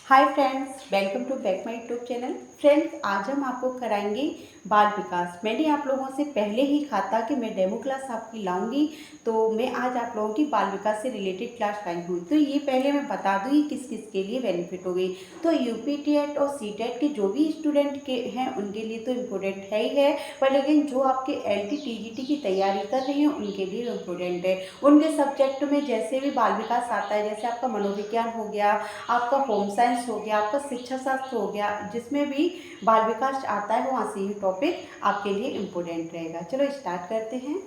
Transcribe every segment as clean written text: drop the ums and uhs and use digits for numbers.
Hi friends, welcome to back my YouTube channel. Friends, आज हम आपको कराएंगे बाल विकास। मैंने आप लोगों से पहले ही कहा था कि मैं डेमो क्लास आपकी लाऊंगी, तो मैं आज आप लोगों की बाल विकास से रिलेटेड क्लास लाई हूँ। तो ये पहले मैं बता दूँ ये किस किस के लिए बेनिफिट होगी। तो यूपी टेट और सी टेट के जो भी स्टूडेंट के हैं उनके लिए तो इम्पोर्टेंट है ही है, पर लेकिन जो आपके LT TGT की तैयारी कर रहे हैं उनके लिए इम्पोर्टेंट है। उनके सब्जेक्ट में जैसे भी बाल विकास आता है, जैसे आपका मनोविज्ञान हो गया, आपका होम साइंस हो गया, आपका शिक्षा शास्त्र हो गया, जिसमें भी बाल विकास आता है वहाँ से ही टॉपिक आपके लिए इम्पोर्टेंट रहेगा। चलो स्टार्ट करते हैं।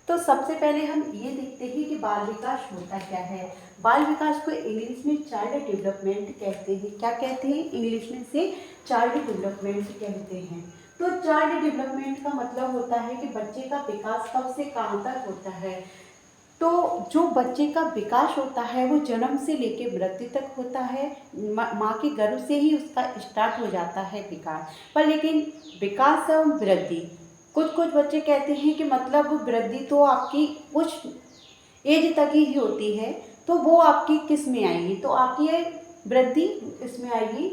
तो सबसे पहले हम ये देखते हैं कि बाल विकास होता क्या है। बाल विकास को इंग्लिश में चाइल्ड डेवलपमेंट कहते हैं। क्या कहते हैं? इंग्लिश में से चाइल्ड डेवलपमेंट कहते हैं। तो चाइल्ड डेवलपमेंट का मतलब होता है कि बच्चे का विकास कब से कहाँ तक होता है। तो जो बच्चे का विकास होता है वो जन्म से लेकर मृत्यु तक होता है। माँ के गर्भ से ही उसका स्टार्ट हो जाता है विकास। पर लेकिन विकास एवं वृद्धि, कुछ कुछ बच्चे कहते हैं कि मतलब वृद्धि तो आपकी कुछ एज तक ही होती है, तो वो आपकी किस में आएगी? तो आपकी ये वृद्धि इसमें आएगी,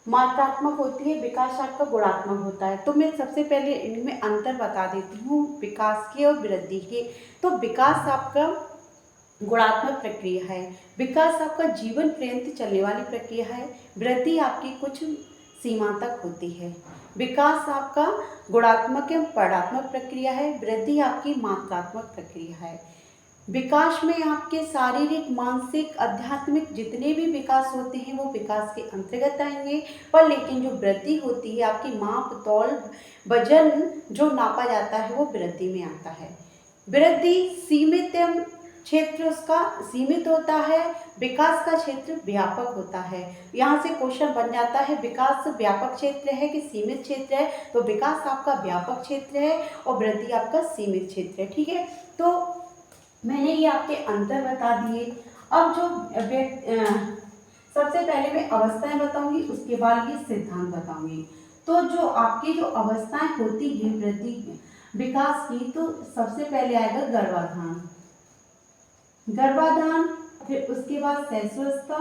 मात्रात्मक होती है, विकास आपका गुणात्मक होता है। तो मैं सबसे पहले इनमें अंतर बता देती हूँ विकास के और वृद्धि के। तो विकास आपका गुणात्मक प्रक्रिया है, विकास आपका जीवन पर्यंत चलने वाली प्रक्रिया है, वृद्धि आपकी कुछ सीमा तक होती है। विकास आपका गुणात्मक एवं पदात्मक प्रक्रिया है, वृद्धि आपकी मात्रात्मक प्रक्रिया है। विकास में आपके शारीरिक, मानसिक, आध्यात्मिक जितने भी विकास होते हैं वो विकास के अंतर्गत आएंगे। पर लेकिन जो वृद्धि होती है, आपकी माप तौल वजन जो नापा जाता है वो वृद्धि में आता है। वृद्धि सीमित क्षेत्र उसका सीमित होता है, विकास का क्षेत्र व्यापक होता है। यहाँ से क्वेश्चन बन जाता है विकास व्यापक क्षेत्र है कि सीमित क्षेत्र है। तो विकास आपका व्यापक क्षेत्र है और वृद्धि आपका सीमित क्षेत्र है। ठीक है, तो मैंने ये आपके अंतर बता दिए। अब जो सबसे पहले मैं अवस्थाएं बताऊंगी, उसके बाद ये सिद्धांत बताऊंगी। तो जो आपकी जो अवस्थाएं होती है वृद्धि विकास की, तो सबसे पहले आएगा गर्भाधान। गर्भाधान, फिर उसके बाद शैशवावस्था,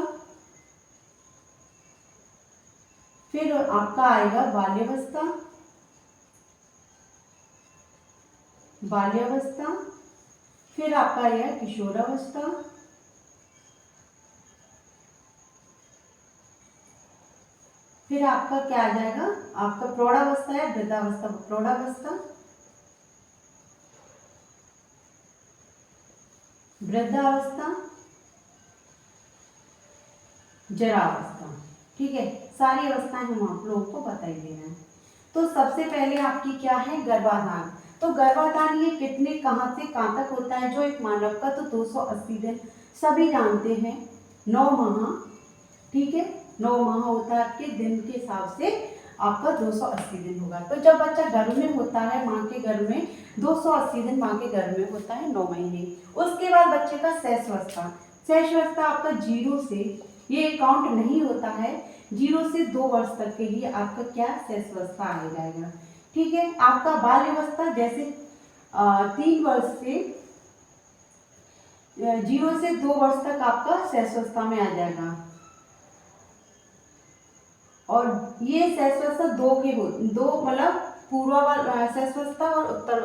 फिर आपका आएगा बाल्यावस्था। बाल्यावस्था, फिर आपका आएगा किशोरावस्था, फिर आपका क्या आ जाएगा? आपका प्रौढ़ावस्था है, वृद्धावस्था, प्रौढ़ावस्था, वृद्धावस्था, जरावस्था। ठीक है, सारी अवस्थाएं हम आप लोगों को बता ही दे रहे हैं। तो सबसे पहले आपकी क्या है? गर्भाधान। तो गर्भाधान ये कितने कहाँ से कहाँ तक होता है? जो एक मानव का तो 280 दिन सभी जानते हैं, 9 माह। ठीक है, 9 माह होता है आपके दिन के हिसाब से, आपका 280 दिन होगा। तो जब बच्चा गर्भ में होता है, माँ के गर्भ में 280 दिन माँ के गर्भ में होता है, 9 महीने। उसके बाद बच्चे का शैशवावस्था। शैशवावस्था आपका 0 से, ये काउंट नहीं होता है, 0 से 2 वर्ष तक के लिए आपका क्या? शैशवावस्था आ जाएगा। ठीक है, आपका बाल्यावस्था जैसे 3 वर्ष से 0 से 2 वर्ष तक आपका शैशवावस्था में आ जाएगा। और ये शैशवावस्था दो मतलब पूर्व शैशवावस्था और उत्तर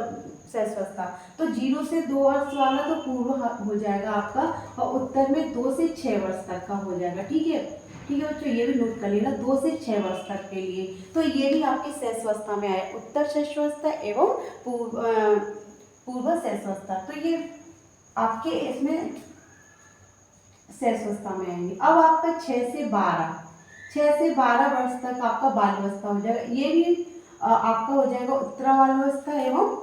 शैशवावस्था। तो 0 से 2 वर्ष वाला तो पूर्व हो जाएगा आपका, और उत्तर में 2 से 6 वर्ष तक का हो जाएगा। ठीक है, ठीक है बच्चों, ये भी नोट कर लेना, 2 से 6 वर्ष तक के लिए। तो ये भी आपकी शैशवावस्था में आए, उत्तर शैशवावस्था एवं पूर्व शैशवावस्था। तो ये आपके इसमें शैशवावस्था में आएंगे। अब आपका 6 से 12 वर्ष तक आपका बाल्यावस्था हो जाएगा। ये भी आपका हो जाएगा उत्तरावस्था एवं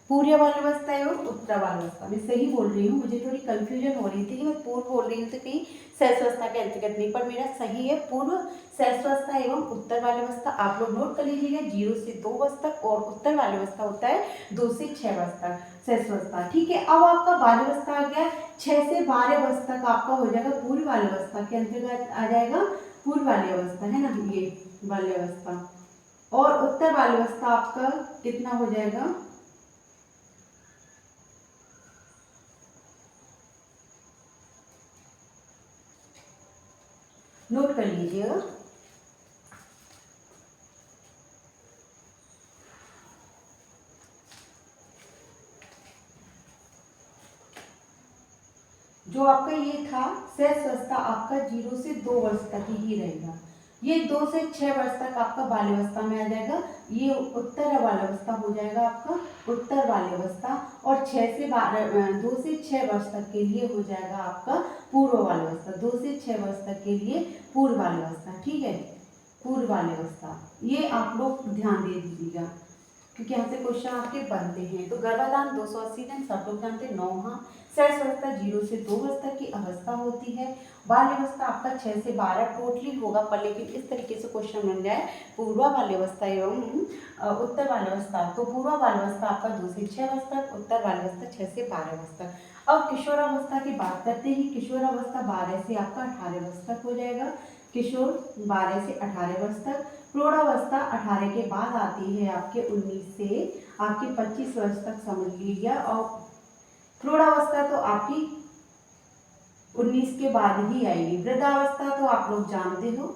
पूर्व बाल्यावस्था एवं उत्तर बाल्यावस्था। मैं सही बोल रही हूँ, मुझे थोड़ी कंफ्यूजन हो रही थी कि मैं पूर्व बोल रही हूँ तो कहीं शैशवावस्था के अंतर्गत नहीं, पर मेरा सही है पूर्व शैशवावस्था एवं उत्तर बाल्यावस्था। आप लोग नोट कर लीजिएगा, 0 से 2 वर्ष तक, और उत्तर बाल्यावस्था होता है 2 से 6 वर्ष तक शैशवावस्था। ठीक है, अब आपका बाल्यावस्था आ गया, 6 से 12 वर्ष तक आपका हो जाएगा पूर्व बाल्यावस्था के अंतर्गत आ जाएगा, पूर्व बाल्यावस्था है ना, ये बाल्यावस्था। और उत्तर बाल्यावस्था आपका कितना हो जाएगा? नोट कर लीजिएगा। जो आपका ये था शैशवावस्था आपका 0 से 2 वर्ष तक ही रहेगा। ये 2 से 6 वर्ष तक आपका बाल्यावस्था में आ जाएगा। ये उत्तर बाल्यावस्था हो जाएगा आपका उत्तर बाल्यावस्था। और 2 से 6 वर्ष तक के लिए हो जाएगा आपका पूर्व बाल्यावस्था। 2 से 6 वर्ष तक के लिए पूर्व बाल्यावस्था। ठीक है, पूर्व बाल्यावस्था ये आप लोग ध्यान दे दीजिएगा क्योंकि यहाँ से क्वेश्चन आपके बनते हैं। तो गर्भाधान 280 दिन सब लोग जानते हैं 9 माह। शैशवावस्था 0 से 2 वर्ष तक की अवस्था होती है। बाल्यावस्था आपका 6 से 12 टोटली होगा, पर लेकिन इस तरीके से क्वेश्चन बन जाए पूर्व बाल्यावस्था एवं उत्तर बाल्यावस्था, तो पूर्व बाल्यावस्था आपका 2 से 6 वर्ष तक, उत्तर बाल्यावस्था 6 से 12 वर्ष तक। अब किशोरावस्था की बात करते हैं। किशोरावस्था 12 से आपका 18 वर्ष तक हो जाएगा। किशोर 12 से 18 वर्ष तक। प्रौढ़ावस्था 18 के बाद आती है आपके 19 से आपके 25 वर्ष तक समझ लीजिए। और प्रौढ़ावस्था तो आपकी 19 के बाद ही आएगी। वृद्धावस्था तो आप लोग जानते हो,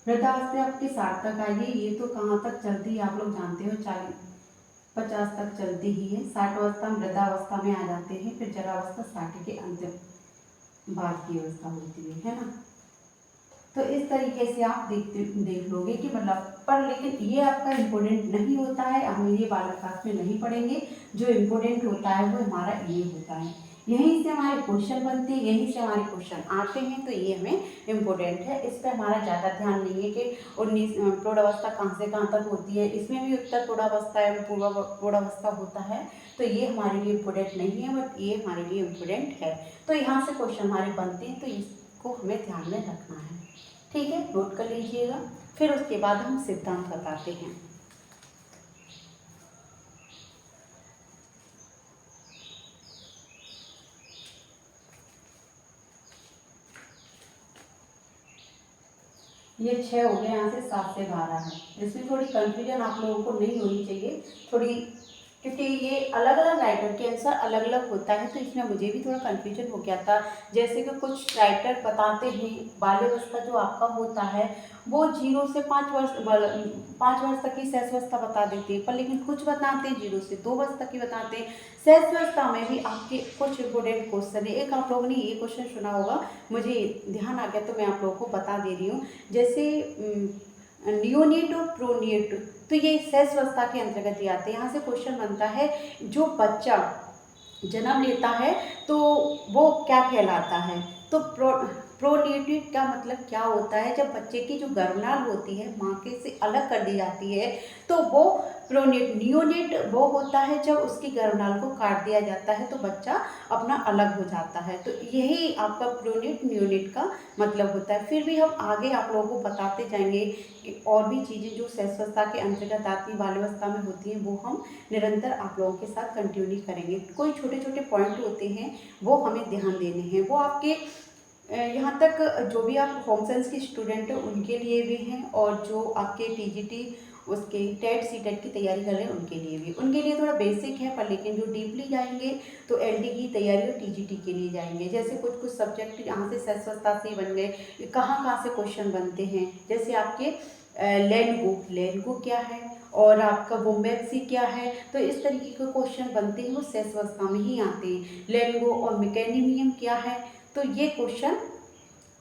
वृद्धावस्था आपकी 60 तक आएगी। ये तो कहाँ तक चलती है आप लोग जानते हो, 40-50 तक चलती ही है। 60 अवस्था में वृद्धावस्था में आ जाते हैं। फिर जरावस्था 60 के अंतिम बाद की अवस्था होती है ना। तो इस तरीके से आप देख लोगे कि मतलब, पर लेकिन ये आपका इम्पोर्टेंट नहीं होता है, हम ये बाल विकास में नहीं पढ़ेंगे। जो इम्पोर्टेंट होता है वो हमारा ये होता है, यहीं से हमारे क्वेश्चन बनते हैं, यहीं से हमारे क्वेश्चन आते हैं। तो ये हमें इम्पोर्टेंट है, इस पर हमारा ज़्यादा ध्यान नहीं है कि 19 प्रौढ़ावस्था कहाँ से कहाँ तक होती है। इसमें भी उत्तर प्रौढ़ावस्था एवं पूर्व प्रौढ़ावस्था होता है, तो ये हमारे लिए इम्पोर्टेंट नहीं है, बट ये हमारे लिए इम्पोर्टेंट है। तो यहाँ से क्वेश्चन हमारे बनते हैं, तो इसको हमें ध्यान में रखना है। ठीक है, नोट कर लीजिएगा। फिर उसके बाद हम सिद्धांत बताते हैं। ये 6 हो गए, यहाँ से 7 से 12 है। इसमें थोड़ी कंफ्यूजन आप लोगों को नहीं होनी चाहिए थोड़ी, क्योंकि ये अलग अलग राइटर के आंसर अलग अलग होता है, तो इसमें मुझे भी थोड़ा कंफ्यूजन हो गया था। जैसे कि कुछ राइटर बताते हैं बाल्यावस्था जो आपका होता है वो 0 से 5 वर्ष तक की शैशवावस्था बता देते हैं, पर लेकिन कुछ बताते हैं 0 से 2 वर्ष तक की बताते हैं। शैशवावस्था में भी आपके कुछ इंपोर्टेंट क्वेश्चन है। एक आप लोगों ने ये क्वेश्चन सुना होगा, मुझे ध्यान आ गया तो मैं आप लोगों को बता दे रही हूँ। जैसे नियोनेट और प्रोनिएट, तो ये शैशवावस्था के अंतर्गत ही आते हैं। यहाँ से क्वेश्चन बनता है जो बच्चा जन्म लेता है तो वो क्या कहलाता है। तो प्रोनिएटेड का मतलब क्या होता है, जब बच्चे की जो गर्भनाल होती है माँ के से अलग कर दी जाती है तो वो प्रोनेट। नियोनेट वो होता है जब उसकी गर्भनाल को काट दिया जाता है तो बच्चा अपना अलग हो जाता है। तो यही आपका प्रोनेट नियोनेट का मतलब होता है। फिर भी हम आगे आप लोगों को बताते जाएंगे कि और भी चीज़ें जो शैशवावस्था के अंतर्गत आती बाल्यावस्था में होती हैं वो हम निरंतर आप लोगों के साथ कंटिन्यू करेंगे। कोई छोटे छोटे पॉइंट होते हैं वो हमें ध्यान देने हैं, वो आपके यहाँ तक जो भी आप होम साइंस के स्टूडेंट हैं उनके लिए भी हैं, और जो आपके टीजीटी उसके टेट सीटेट की तैयारी कर रहे हैं उनके लिए भी। उनके लिए थोड़ा बेसिक है, पर लेकिन जो डीपली जाएंगे तो एलडी की तैयारी और टीजीटी के लिए जाएंगे। जैसे कुछ कुछ सब्जेक्ट यहाँ से शैशवावस्था से ही बन गए, कहाँ कहाँ से क्वेश्चन बनते हैं। जैसे आपके लेनगो क्या है और आपका वोम्बैक्सी क्या है, तो इस तरीके के क्वेश्चन बनते हैं वो शैशवावस्था में ही आते हैं। लेनगो और मेकेनिमियम क्या है, तो ये क्वेश्चन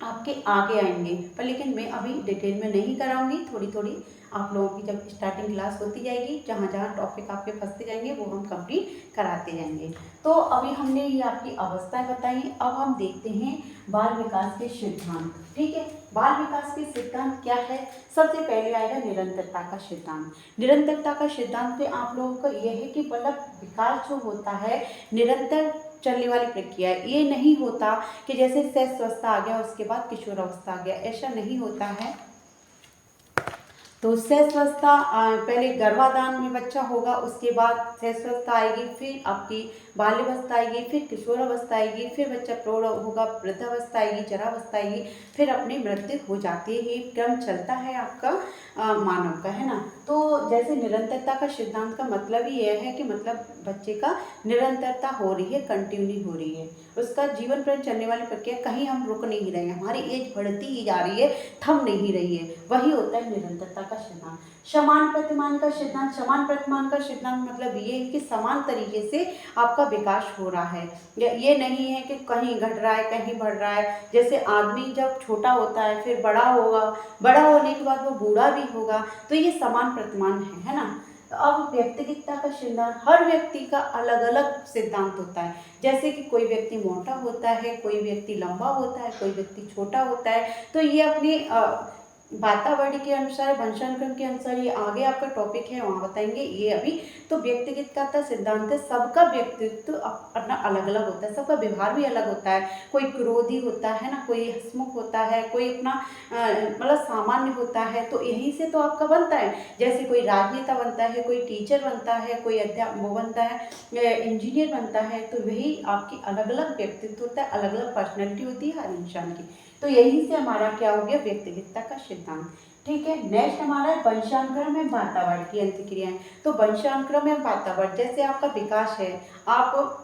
आपके आगे आएंगे, पर लेकिन मैं अभी डिटेल में नहीं कराऊंगी। थोड़ी थोड़ी आप लोगों की जब स्टार्टिंग क्लास होती जाएगी, जहाँ जहाँ टॉपिक आपके फंसते जाएंगे वो हम कंप्लीट कराते जाएंगे। तो अभी हमने ये आपकी अवस्थाएं बताई, अब हम देखते हैं बाल विकास के सिद्धांत। ठीक है, बाल विकास के सिद्धांत क्या है। सबसे पहले आएगा निरंतरता का सिद्धांत। निरंतरता का सिद्धांत पे आप लोगों को यह है कि मतलब विकास जो होता है निरंतर चलने वाली प्रक्रिया है। ये नहीं होता कि जैसे शैशवावस्था आ गया उसके बाद किशोरावस्था आ गया, ऐसा नहीं होता है। तो सहस्वस्था पहले गर्भाधान में बच्चा होगा, उसके बाद सहस्वस्था आएगी, फिर आपकी बाल्यावस्था आएगी, फिर किशोरावस्था आएगी, फिर बच्चा प्रौढ़ होगा, वृद्धावस्था आएगी, जरावस्था आएगी, फिर अपनी मृत्यु हो जाती है। ये क्रम चलता है आपका मानव का, है ना। तो जैसे निरंतरता का सिद्धांत का मतलब ही यह है कि मतलब बच्चे का निरंतरता हो रही है, कंटिन्यू हो रही है, उसका जीवन पर चलने वाली प्रक्रिया, कहीं हम रुक नहीं रहे हैं, हमारी एज बढ़ती ही जा रही है, थम नहीं रही है, वही होता है निरंतरता का सिद्धांत। समान प्रतिमान का सिद्धांत, समान प्रतिमान का सिद्धांत मतलब ये है कि समान तरीके से आपका विकास हो रहा है, ये नहीं है कि कहीं घट रहा है कहीं बढ़ रहा है। जैसे आदमी जब छोटा होता है फिर बड़ा होगा, बड़ा होने के बाद वो बूढ़ा भी होगा, तो ये समान प्रतिमान है ना। तो अब व्यक्तिगतता का सिद्धांत, हर व्यक्ति का अलग अलग सिद्धांत होता है। जैसे कि कोई व्यक्ति मोटा होता है, कोई व्यक्ति लंबा होता है, कोई व्यक्ति छोटा होता है, तो ये अपनी वातावरण के अनुसार, वंशानुक्रम के अनुसार, ये आगे आपका टॉपिक है वहाँ बताएंगे, ये अभी। तो व्यक्तिगतता का सिद्धांत है, सबका व्यक्तित्व अपना अलग अलग होता है, सबका व्यवहार भी अलग होता है, कोई क्रोधी होता है ना, कोई हंसमुख होता है, कोई अपना मतलब सामान्य होता है, तो यहीं से तो आपका बनता है। जैसे कोई राजनेता बनता है, कोई टीचर बनता है, कोई अध्यापक बनता है, इंजीनियर बनता है, तो वही आपकी अलग अलग व्यक्तित्व होता है, अलग अलग पर्सनैलिटी होती है हर इंसान की। तो यहीं से हमारा क्या हो गया, व्यक्तिगतता का सिद्धांत। ठीक है, नेक्स्ट हमारा है वंशानुक्रम एवं वातावरण की अंतक्रियाएं। तो वंशानुक्रम एवं वातावरण, जैसे आपका विकास है, आप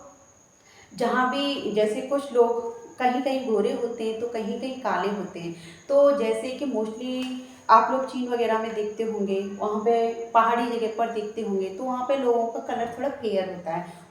जहाँ भी, जैसे कुछ लोग कहीं कहीं गोरे होते हैं तो कहीं कहीं काले होते हैं, तो जैसे कि मोस्टली आप लोग चीन वगैरह में देखते होंगे, वहाँ पे पहाड़ी जगह पर देखते होंगे, तो वहाँ पे लोगों का कलर थोड़ा फेयर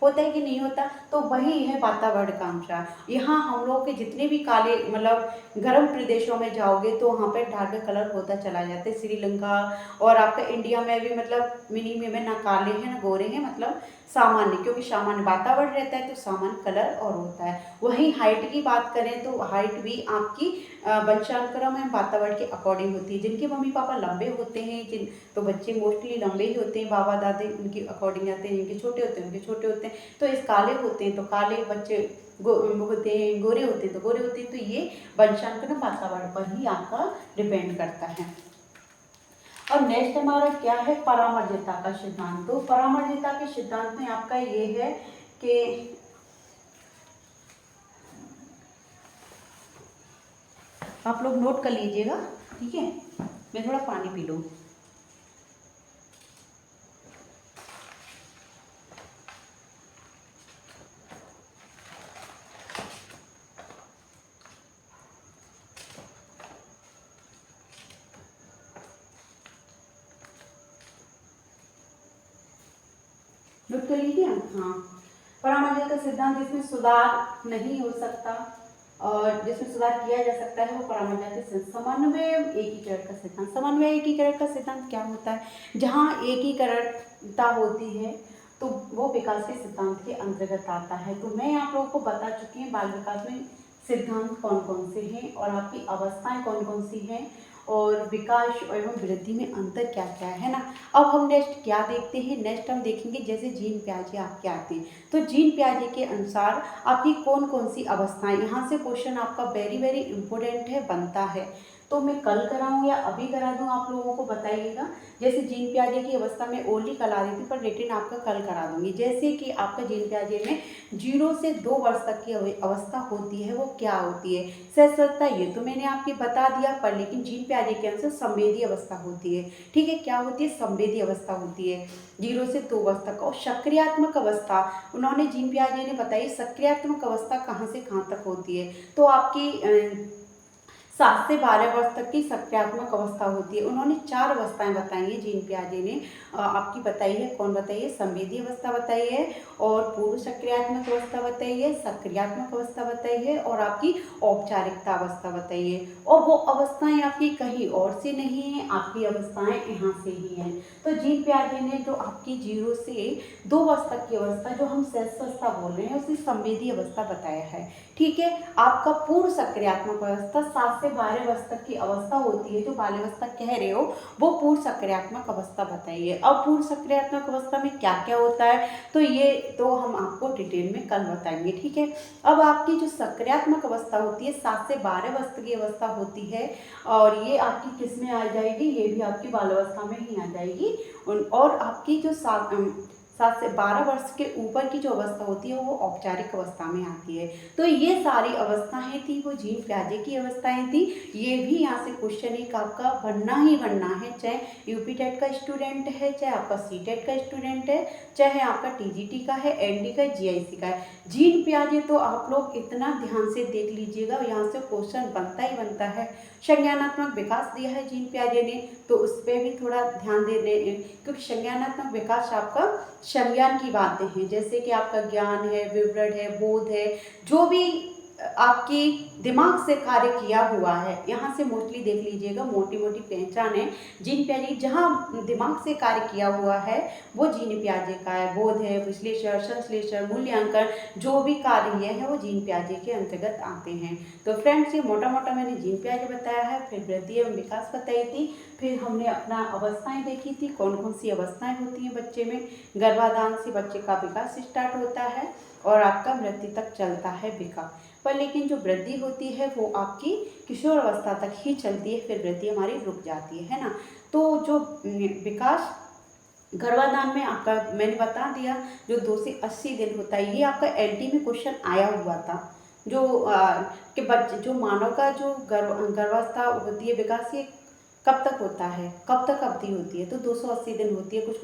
होता है कि नहीं होता। तो वही है वातावरण का अनुसार। यहाँ हम लोग के जितने भी काले, मतलब गर्म प्रदेशों में जाओगे तो वहाँ पे डार्क कलर होता चला जाता है। श्रीलंका और आपका इंडिया में भी मतलब मिनिमम में ना काले हैं ना गोरे हैं, मतलब सामान्य, क्योंकि सामान्य वातावरण रहता है तो सामान्य कलर और होता है। वहीं हाइट की बात करें तो हाइट भी आपकी वंशानुक्रम एवं वातावरण के अकॉर्डिंग होती है। जिनके मम्मी पापा लंबे होते हैं, जिन तो बच्चे मोस्टली लंबे ही होते हैं, बाबा दादी उनके अकॉर्डिंग आते हैं, जिनके छोटे होते हैं उनके छोटे होते हैं। तो इस काले होते हैं तो काले बच्चे होते हैं, गोरे होते हैं तो गोरे होते हैं। तो ये वंशानुक्रम वातावरण पर ही आपका डिपेंड करता है। और नेक्स्ट हमारा क्या है, परामर्शिता का सिद्धांत। तो परामर्शिता के सिद्धांत में आपका ये है कि आप लोग नोट कर लीजिएगा, ठीक है। मैं थोड़ा पानी पी लूँ। नोट कर लीजिए। हाँ, परामर्शिता का सिद्धांत, जिसमें सुधार नहीं हो सकता और जिसमें सुधार किया जा सकता है, वो परामर्शिता के समन्वय एकीकरण का सिद्धांत। समन्वय एकीकरण का सिद्धांत क्या होता है, जहाँ एकीकरणता होती है तो वो विकास के सिद्धांत के अंतर्गत आता है। तो मैं आप लोगों को बता चुकी हूँ बाल विकास में सिद्धांत कौन कौन से हैं और आपकी अवस्थाएं कौन कौन सी हैं और विकास एवं वृद्धि में अंतर क्या क्या है ना। अब हम नेक्स्ट क्या देखते हैं, नेक्स्ट हम देखेंगे जैसे जीन प्याजे आपके आते हैं, तो जीन प्याजे के अनुसार आपकी कौन कौन सी अवस्थाएं, यहाँ से क्वेश्चन आपका वेरी वेरी इंपॉर्टेंट है, बनता है। तो मैं कल कराऊँ या अभी करा दूँ, आप लोगों को बताइएगा। जैसे जीन प्याजे की अवस्था में ओनली करा दी थी, पर रिटर्न आपका कल करा दूंगी। जैसे कि आपका जीन प्याजे में 0 से 2 वर्ष तक की अवस्था होती है, वो क्या होती है, सहस्त्रता, ये तो मैंने आपके बता दिया, पर लेकिन जीन प्याजे के अनुसार संवेदी अवस्था होती है। ठीक है, क्या होती है, संवेदी अवस्था होती है 0 से 2 वर्ष तक। और सक्रियात्मक अवस्था उन्होंने जीन प्याजे ने बताई, सक्रियात्मक अवस्था कहाँ से कहाँ तक होती है, तो आपकी 7 से 12 वर्ष तक की सक्रियात्मक अवस्था होती है। उन्होंने 4 अवस्थाएं बताई हैं जीन प्याजे ने, आपकी बताई है, कौन बताई है, संवेदी अवस्था बताई है और पूर्व सक्रियात्मक अवस्था बताई है, सक्रियात्मक अवस्था बताई है और आपकी औपचारिकता अवस्था बताई है। और वो अवस्थाएं आपकी कहीं और से नहीं है, आपकी अवस्थाएं यहाँ से ही हैं। तो जीन प्याजे ने जो आपकी 0 से 2 वर्ष तक की अवस्था, जो हम सहस्त्रावस्था बोल रहे हैं, उसी संवेदी अवस्था बताया है। ठीक है, आपका पूर्व सक्रियात्मक अवस्था 7 से से 12 वर्ष तक की अवस्था होती है, जो बाल्यावस्था कह रहे हो, वो पूर्व सक्रियात्मक अवस्था बताइए। अब पूर्व सक्रियात्मक अवस्था में क्या क्या होता है, तो ये तो हम आपको डिटेल में कल बताएंगे, ठीक है। अब आपकी जो सक्रियात्मक अवस्था होती है 7 से 12 वर्ष की अवस्था होती है, और ये आपकी किस में आ जाएगी, ये भी आपकी बाल्यावस्था में ही आ जाएगी। और आपकी जो 7 से 12 वर्ष के ऊपर की जो अवस्था होती है वो औपचारिक अवस्था में आती है। तो ये सारी अवस्थाएं थी वो जीन पियाजे की अवस्थाएं थी। ये भी यहाँ से क्वेश्चन एक आपका बनना ही बनना है, चाहे यूपी टेट का स्टूडेंट है, चाहे आपका सी टेट का स्टूडेंट है, चाहे आपका टीजीटी का है, एनडी का, जीआईसी का है। जीन पियाजे तो आप लोग इतना ध्यान से देख लीजिएगा, यहाँ से क्वेश्चन बनता ही बनता है। संज्ञानात्मक विकास दिया है जीन पियाजे ने, तो उस पर भी थोड़ा ध्यान दे दें, क्योंकि संज्ञानात्मक विकास आपका संज्ञान की बातें हैं, जैसे कि आपका ज्ञान है, विवरण है, बोध है, जो भी आपकी दिमाग से कार्य किया हुआ है, यहाँ से मोस्टली देख लीजिएगा, मोटी मोटी पहचान है जीन पियाजे। जहाँ दिमाग से कार्य किया हुआ है वो जीन पियाजे का है। बोध है, विश्लेषण, संश्लेषण, मूल्यांकन, जो भी कार्य है वो जीन पियाजे के अंतर्गत आते हैं। तो फ्रेंड्स, ये मोटा मोटा मैंने जीन पियाजे बताया है, फिर वृद्धि एवं विकास बताई थी, फिर हमने अपना अवस्थाएं देखी थी, कौन कौन सी अवस्थाएं होती हैं बच्चे में। गर्भाधान से बच्चे का विकास स्टार्ट होता है और आपका मृत्यु तक चलता है विकास, पर लेकिन जो वृद्धि होती है वो आपकी किशोर अवस्था तक ही चलती है, फिर वृद्धि हमारी रुक जाती है ना। तो जो विकास गर्भाधान में आपका मैंने बता दिया, जो 2 से 80 दिन होता है, ये आपका एलटी में क्वेश्चन आया हुआ था। जो कि बच्चे, जो मानव का जो गर्भावस्था होती है, विकास ये कब तक होता है, कब तक अवधि होती है, तो 280 दिन होती है। कुछ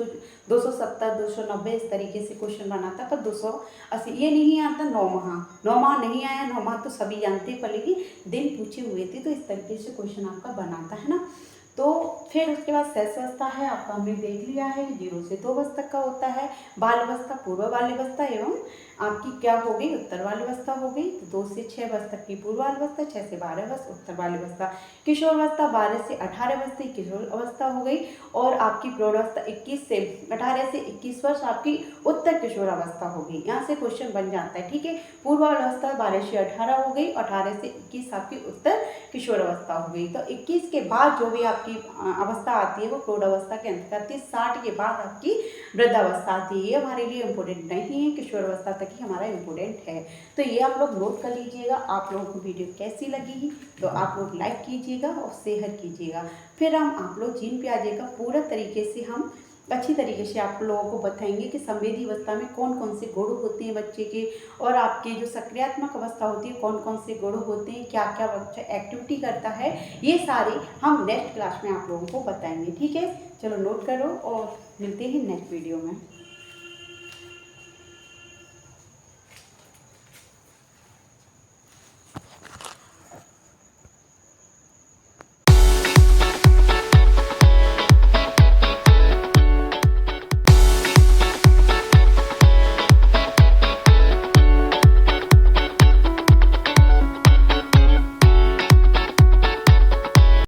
270, 290 इस तरीके से क्वेश्चन बनाता है, पर 280 ये नहीं आता 9 माह। 9 माह नहीं आया, 9 माह तो सभी जानते हैं, पर लेकिन दिन पूछे हुए थे, तो इस तरीके से क्वेश्चन आपका बनाता है ना। तो फिर उसके बाद शैशवावस्था है, आपका हमने देख लिया है, 0 से 2 वर्ष तक का होता है। बाल्यावस्था, पूर्व बाल्यावस्था एवं आपकी क्या हो गई, उत्तर बाल्यावस्था हो गई। तो 2 से 6 वर्ष तक की पूर्व बाल्यावस्था, 6 से 12 वर्ष उत्तर बाल्यावस्था। किशोरावस्था 12 से 18 वर्ष तक किशोर अवस्था हो गई, और आपकी प्रौढ़ावस्था 18 से 21 वर्ष आपकी उत्तर किशोर अवस्था हो गई। यहाँ से क्वेश्चन बन जाता है, ठीक है। पूर्व अवस्था 12 से 18 हो गई, 18 से 21 आपकी उत्तर किशोर अवस्था हो गई। तो 21 के बाद जो भी आपकी अवस्था आती है वो प्रौढ़ावस्था के अंतर्गत आती है। 60 के बाद आपकी वृद्धावस्था आती है। ये हमारे लिए इम्पोर्टेंट नहीं है, किशोर अवस्था तक ही हमारा इम्पोर्टेंट है। तो ये आप लोग नोट कर लीजिएगा। आप लोगों को वीडियो कैसी लगी तो आप लोग लाइक कीजिएगा और शेयर कीजिएगा। फिर आप लोग जीन पियाजे का पूरा तरीके से हम अच्छी तरीके से आप लोगों को बताएंगे कि संवेदी अवस्था में कौन कौन से गुण होते हैं बच्चे के, और आपके जो सक्रियात्मक अवस्था होती है कौन कौन से गुण होते हैं, क्या क्या बच्चा एक्टिविटी करता है, ये सारे हम नेक्स्ट क्लास में आप लोगों को बताएंगे, ठीक है। चलो नोट करो और मिलते हैं नेक्स्ट वीडियो में।